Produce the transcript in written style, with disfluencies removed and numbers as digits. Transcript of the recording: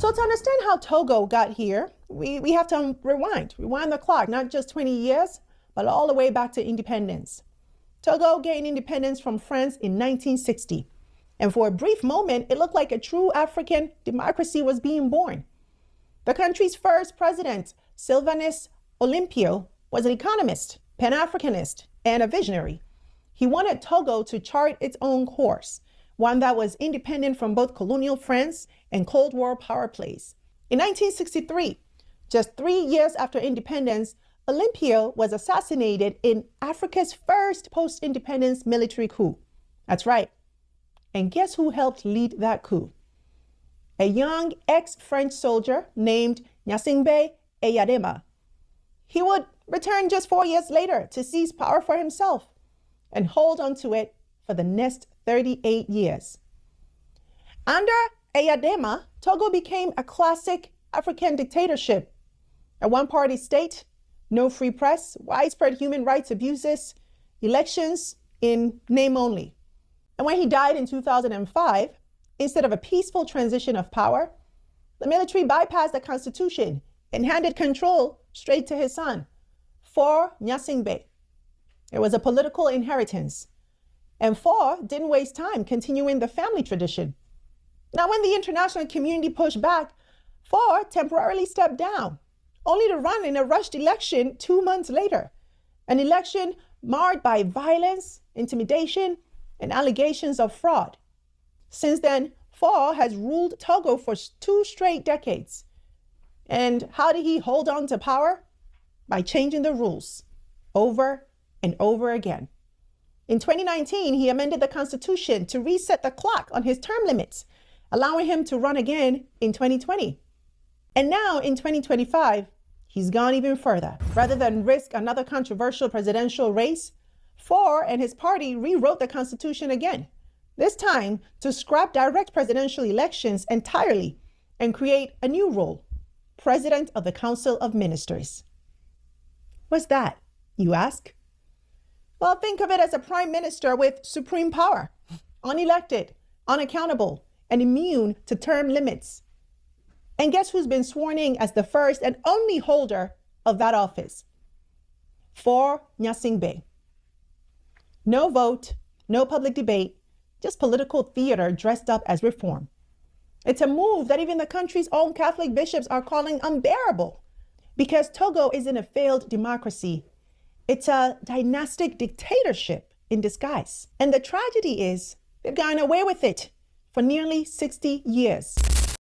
So to understand how Togo got here, we have to rewind the clock, not just 20 years, but all the way back to independence. Togo gained independence from France in 1960. And for a brief moment, it looked like a true African democracy was being born. The country's first president, Sylvanus Olympio, was an economist, Pan-Africanist, and a visionary. He wanted Togo to chart its own course, one that was independent from both colonial France and Cold War power plays. In 1963, just 3 years after independence, Olympio was assassinated in Africa's first post-independence military coup. That's right. And guess who helped lead that coup? A young ex-French soldier named Gnassingbé Eyadema. He would return just 4 years later to seize power for himself and hold on to it for the next 38 years. Under Eyadema, Togo became a classic African dictatorship. A one-party state, no free press, widespread human rights abuses, elections in name only. And when he died in 2005, instead of a peaceful transition of power, the military bypassed the constitution and handed control straight to his son, Faure Gnassingbé. It was a political inheritance. And Faure didn't waste time continuing the family tradition. Now, when the international community pushed back, Faure temporarily stepped down, only to run in a rushed election 2 months later, an election marred by violence, intimidation, and allegations of fraud. Since then, Faure has ruled Togo for 2 straight decades. And how did he hold on to power? By changing the rules over and over again. In 2019, he amended the Constitution to reset the clock on his term limits, allowing him to run again in 2020. And now in 2025, he's gone even further. Rather than risk another controversial presidential race, Faure and his party rewrote the Constitution again, this time to scrap direct presidential elections entirely and create a new role, President of the Council of Ministers. What's that, you ask? Well, think of it as a prime minister with supreme power, unelected, unaccountable, and immune to term limits. And guess who's been sworn in as the first and only holder of that office? Faure Gnassingbé. No vote, no public debate, just political theater dressed up as reform. It's a move that even the country's own Catholic bishops are calling unbearable, because Togo isn't a failed democracy. It's a dynastic dictatorship in disguise. And the tragedy is they've gotten away with it for nearly 60 years.